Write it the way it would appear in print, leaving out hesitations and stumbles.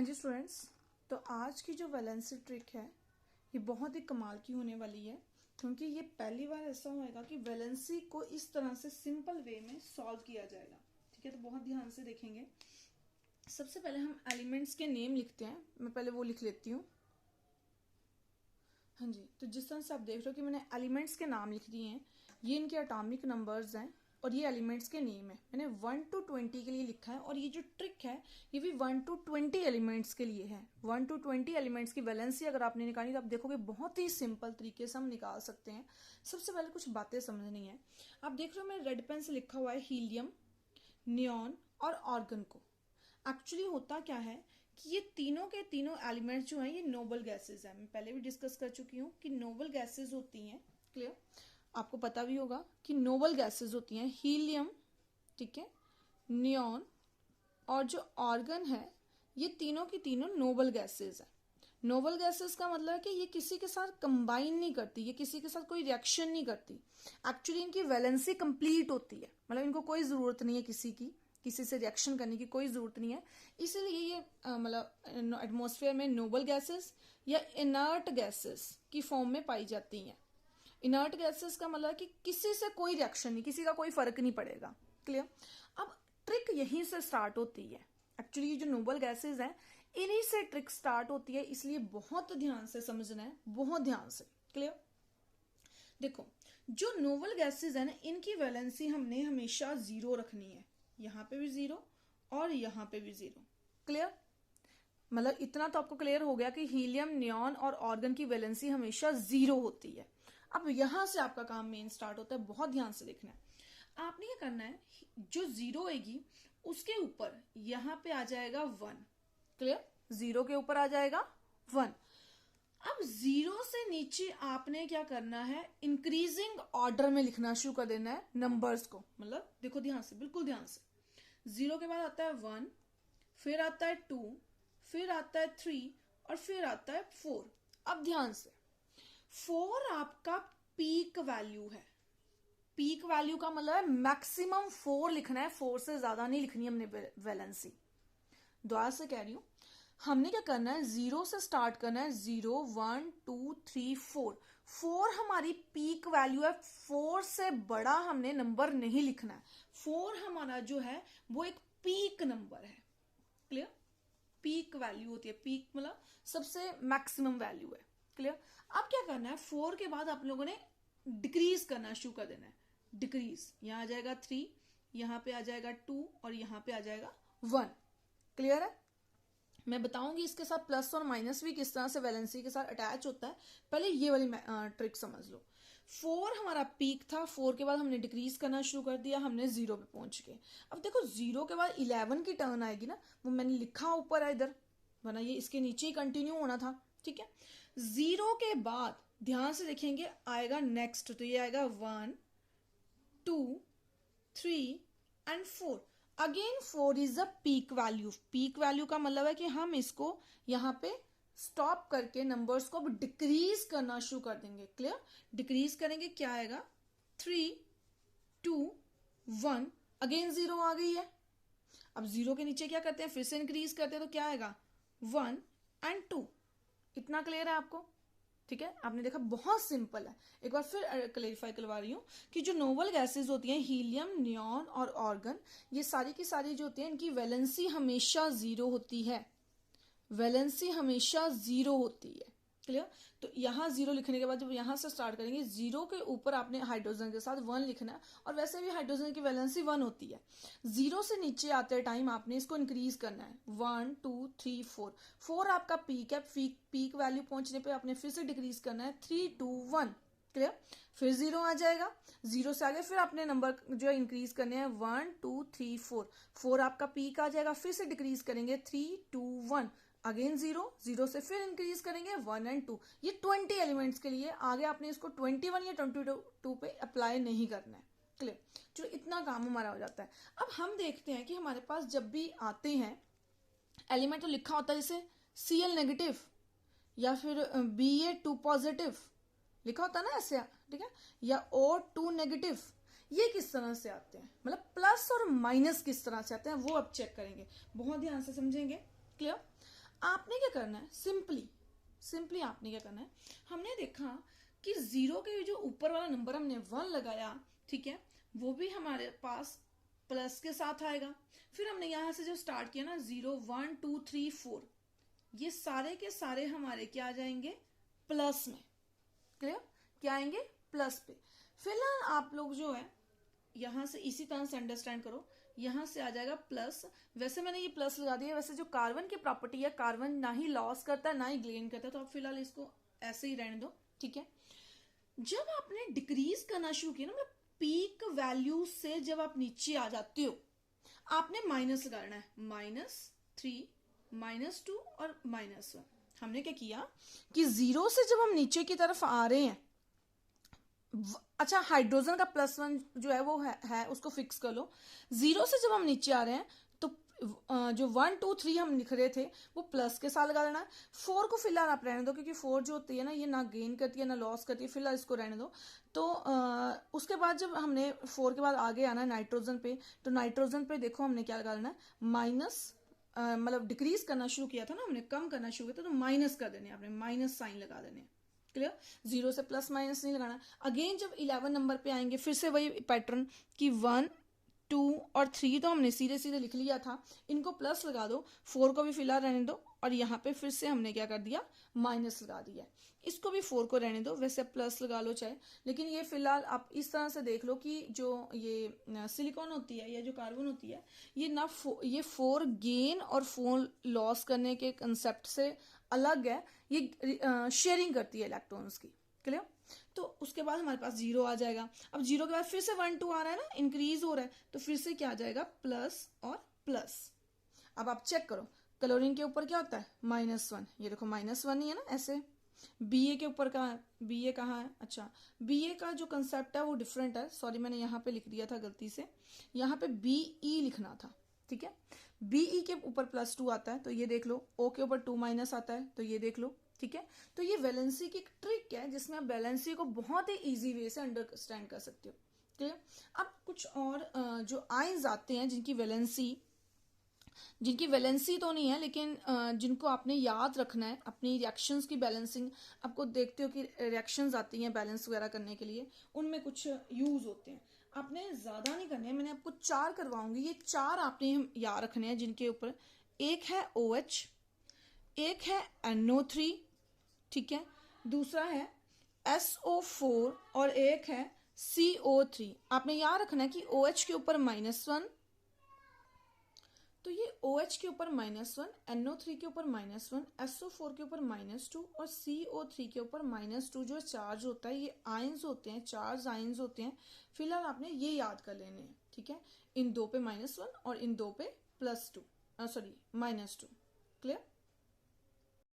हाँ जी स्टूडेंट्स, तो आज की जो वैलेंसी ट्रिक है ये बहुत ही कमाल की होने वाली है, क्योंकि ये पहली बार ऐसा होएगा कि वैलेंसी को इस तरह से सिंपल वे में सॉल्व किया जाएगा। ठीक है, तो बहुत ध्यान से देखेंगे। सबसे पहले हम एलिमेंट्स के नेम लिखते हैं। मैं पहले वो लिख लेती हूँ। हाँ जी, तो जिस तरह से आप देख रहे हो कि मैंने एलिमेंट्स के नाम लिख दिए हैं, ये इनके एटॉमिक नंबर्स हैं और ये एलिमेंट्स के नेम है। मैंने 1 to 20 के लिए लिखा है और ये जो ट्रिक है ये भी 1 to 20 एलिमेंट्स के लिए है। 1 to 20 एलिमेंट्स की वैलेंसी अगर आपने निकाली तो आप देखोगे बहुत ही सिंपल तरीके से हम निकाल सकते हैं। सबसे पहले कुछ बातें समझनी है। आप देख रहे हो मैंने रेड पेन से लिखा हुआ है हीलियम, नियॉन और ऑर्गन को। एक्चुअली होता क्या है कि ये तीनों के तीनों एलिमेंट्स जो हैं ये नोबल गैसेज हैं। मैं पहले भी डिस्कस कर चुकी हूँ कि नोबल गैसेज होती हैं। क्लियर? आपको पता भी होगा कि नोबल गैसेज होती हैं हीलियम, ठीक है, नियॉन और जो ऑर्गन है, ये तीनों की तीनों नोबल गैसेज हैं। नोबल गैसेस का मतलब है कि ये किसी के साथ कंबाइन नहीं करती, ये किसी के साथ कोई रिएक्शन नहीं करती। एक्चुअली इनकी वैलेंसी कंप्लीट होती है, मतलब इनको कोई जरूरत नहीं है किसी से रिएक्शन करने की कोई जरूरत नहीं है। इसीलिए ये मतलब एटमॉस्फेयर में नोबल गैसेस या इनर्ट गैसेस की फॉर्म में पाई जाती हैं। इनर्ट गैसेस का मतलब कि किसी से कोई रिएक्शन नहीं, किसी का कोई फर्क नहीं पड़ेगा। क्लियर? अब ट्रिक यहीं से स्टार्ट होती है। एक्चुअली जो नोबल गैसेस हैं इन्हीं से ट्रिक स्टार्ट होती है, इसलिए बहुत ध्यान से समझना है, बहुत ध्यान से। क्लियर? देखो, जो नोबल गैसेस है ना, इनकी वैलेंसी हमने हमेशा 0 रखनी है। यहां पे भी 0 और यहां पे भी 0। क्लियर? मतलब इतना तो आपको क्लियर हो गया कि हीलियम, नियॉन और ऑर्गन की वैलेंसी हमेशा 0 होती है। अब यहां से आपका काम मेन स्टार्ट होता है, बहुत ध्यान से देखना है। आपने क्या करना है, जो 0 आएगी उसके ऊपर यहां पे आ जाएगा 1। क्लियर? 0 के ऊपर आ जाएगा 1। अब 0 से नीचे आपने क्या करना है, इंक्रीजिंग ऑर्डर में लिखना शुरू कर देना है नंबर्स को। मतलब देखो ध्यान से, बिल्कुल ध्यान से। 0 के बाद आता है 1, फिर आता है 2, फिर आता है 3 और फिर आता है 4। अब ध्यान से, 4 आपका पीक वैल्यू है। पीक वैल्यू का मतलब है मैक्सिमम 4 लिखना है, 4 से ज्यादा नहीं लिखनी हमने वैलेंसी। दोबारा से कह रही हूं, हमने क्या करना है, 0 से स्टार्ट करना है। 0, 1, 2, 3, 4। 4 हमारी पीक वैल्यू है, 4 से बड़ा हमने नंबर नहीं लिखना है। 4 हमारा जो है वो एक पीक नंबर है। क्लियर? पीक वैल्यू होती है, पीक मतलब सबसे मैक्सिमम वैल्यू है। क्लियर? अब क्या करना है, 4 के बाद आप लोगों ने डिक्रीज करना शुरू कर देना है। डिक्रीज, यहां आ जाएगा 3, यहां पे आ जाएगा 2 और यहां पे आ जाएगा 1। क्लियर है? मैं बताऊंगी इसके साथ प्लस और माइनस भी किस तरह से वैलेंसी के साथ अटैच होता है। पहले ये वाली ट्रिक समझ लो। 4 हमारा पीक था, 4 के बाद हमने डिक्रीज करना शुरू कर दिया, हमने 0 पे पहुंच गए। अब देखो 0 के बाद 11 की टर्न आएगी ना, वो मैंने लिखा ऊपर है इधर, वरना ये इसके नीचे ही कंटिन्यू होना था। ठीक है? 0 के बाद ध्यान से देखेंगे आएगा नेक्स्ट, तो ये आएगा 1, 2, 3 and 4। Again 4 is the peak value. Peak value का मतलब है कि हम इसको यहां पे स्टॉप करके नंबर्स को अब डिक्रीज करना शुरू कर देंगे। क्लियर? डिक्रीज करेंगे, क्या आएगा, 3, 2, 1। अगेन 0 आ गई है। अब 0 के नीचे क्या करते हैं, फिर से इंक्रीज करते हैं, तो क्या आएगा, 1 एंड 2। इतना क्लियर है आपको? ठीक है, आपने देखा बहुत सिंपल है। एक बार फिर क्लेरिफाई करवा रही हूं कि जो नोबल गैसेस होती हैं हीलियम, नियॉन और ऑर्गन, ये सारी की सारी जो होती हैं इनकी वैलेंसी हमेशा 0 होती है। वैलेंसी हमेशा 0 होती है। क्लियर? तो यहां 0 लिखने के बाद जब यहां से स्टार्ट करेंगे, 0 के ऊपर आपने हाइड्रोजन के साथ 1 लिखना है, और वैसे भी हाइड्रोजन की वैलेंसी 1 होती है। 0 से नीचे आते टाइम आपने इसको इंक्रीज करना है, 1, 2, 3, 4। 4 आपका पीक है, पीक वैल्यू पहुंचने पे आपने फिर से डिक्रीज करना है, 3, 2, 1। क्लियर? फिर 0 आ जाएगा। 0 से आगे फिर आपने नंबर जो इंक्रीज करने हैं, 1, 2, 3, 4। 4 आपका पीक आ जाएगा, फिर से डिक्रीज करेंगे, 3, 2, 1। अगेन 0, 0 से फिर इंक्रीज करेंगे, 1 एंड 2। ये 20 एलिमेंट्स के लिए। आगे आपने इसको 21 या 22 पे अप्लाई नहीं करना है। क्लियर? चलो, इतना काम हमारा हो जाता है। अब हम देखते हैं कि हमारे पास जब भी आते हैं एलिमेंट, तो लिखा होता है जैसे Cl नेगेटिव या फिर Ba2 पॉजिटिव लिखा होता है ना ऐसे, ठीक है, या O2 नेगेटिव। ये किस तरह से आते हैं, मतलब प्लस और माइनस किस तरह से आते हैं, वो अब चेक करेंगे, बहुत ध्यान से समझेंगे। क्लियर? आपने क्या करना है, सिंपली आपने क्या करना है, हमने देखा कि 0 के जो ऊपर वाला नंबर हमने 1 लगाया, ठीक है, वो भी हमारे पास प्लस के साथ आएगा। फिर हमने यहां से जो स्टार्ट किया ना 0 1 2 3 4, ये सारे के सारे हमारे क्या आ जाएंगे, प्लस में। क्लियर, क्या आएंगे, प्लस पे। फिलहाल आप लोग जो है यहां से इसी तरह से अंडरस्टैंड करो, यहां से आ जाएगा प्लस। वैसे मैंने ये प्लस लगा दिया, वैसे जो कार्बन की प्रॉपर्टी है, कार्बन ना ही लॉस करता है ना ही गेन करता है, तो आप फिलहाल इसको ऐसे ही रहने दो, ठीक है। जब आपने डिक्रीज करना शुरू किया ना, मतलब पीक वैल्यू से जब आप नीचे आ जाते हो, आपने माइनस लगाना है, -3 -2 और -1। हमने क्या किया कि 0 से जब हम नीचे की तरफ आ रहे हैं, अच्छा हाइड्रोजन का +1 जो है वो है उसको फिक्स कर लो। 0 से जब हम नीचे आ रहे हैं तो जो 1 2 3 हम लिख रहे थे वो प्लस के साथ लगा देना है। 4 को फिलहाल आप रहने दो, क्योंकि 4 जो होती है ना, ये ना गेन करती है ना लॉस करती है, फिलहाल इसको रहने दो। तो उसके बाद जब हमने 4 के बाद आगे आना है नाइट्रोजन पे, तो नाइट्रोजन पे देखो हमने क्या लगा लेना है, माइनस, मतलब डिक्रीज करना शुरू किया था ना हमने, कम करना शुरू किया था, तो माइनस कर देने, आपने माइनस साइन लगा देने। क्लियर, 0 से प्लस माइनस नहीं लगाना। अगेन जब 11 नंबर पे आएंगे फिर से वही पैटर्न कि 1 2 और 3 तो हमने सीधे सीधे लिख लिया था, इनको प्लस लगा दो, 4 को भी फिलहाल रहने दो, और यहाँ पे फिर से हमने क्या कर दिया, माइनस लगा दिया। इसको भी 4 को रहने दो, वैसे प्लस लगा लो चाहे, लेकिन ये फिलहाल आप इस तरह से देख लो कि जो ये सिलिकॉन होती है या जो कार्बन होती है, ये ना ये 4 गेन और 4 लॉस करने के कंसेप्ट से अलग है, ये शेयरिंग करती है इलेक्ट्रॉन्स की। क्लियर, तो उसके बाद हमारे पास 0 आ जाएगा। अब 0 के बाद फिर से 1 2 आ रहा है ना, इंक्रीज हो रहा है, तो फिर से क्या आ जाएगा, प्लस और प्लस। अब आप चेक करो क्लोरीन के ऊपर क्या होता है, -1, ये देखो -1 ही है ना, ऐसे। Ba के ऊपर कहाँ है, Ba कहाँ है, अच्छा Ba का जो कंसेप्ट है वो डिफरेंट है, सॉरी मैंने यहाँ पे लिख दिया था गलती से, यहाँ पे Be लिखना था, ठीक है। Be के ऊपर +2 आता है, तो ये देख लो। O के ऊपर 2- आता है, तो ये देख लो, ठीक है। तो ये वैलेंसी की एक ट्रिक है जिसमें आप वैलेंसी को बहुत ही इजी वे से अंडरस्टैंड कर सकते हो। क्लियर, अब कुछ और जो आयंस आते हैं जिनकी वैलेंसी तो नहीं है, लेकिन जिनको आपने याद रखना है अपनी रिएक्शंस की बैलेंसिंग, आपको देखते हो कि रिएक्शंस आती हैं बैलेंस वगैरह करने के लिए, उनमें कुछ यूज होते हैं। आपने ज्यादा नहीं करने हैं, मैंने आपको 4 करवाऊंगी, ये 4 आपने याद रखने हैं, जिनके ऊपर एक है OH, एक है NO3, ठीक है, दूसरा है SO4 और एक है CO3। आपने याद रखना है कि OH के ऊपर -1, तो ये OH के ऊपर -1, NO3 के ऊपर -1, SO4 के ऊपर -2 और CO3 के ऊपर -2 जो चार्ज होता है, ये आयंस होते हैं, चार्ज आयंस होते हैं। फिलहाल आपने ये याद कर लेने हैं, ठीक है, इन 2 पे -1 और इन 2 पे +2, सॉरी -2। क्लियर।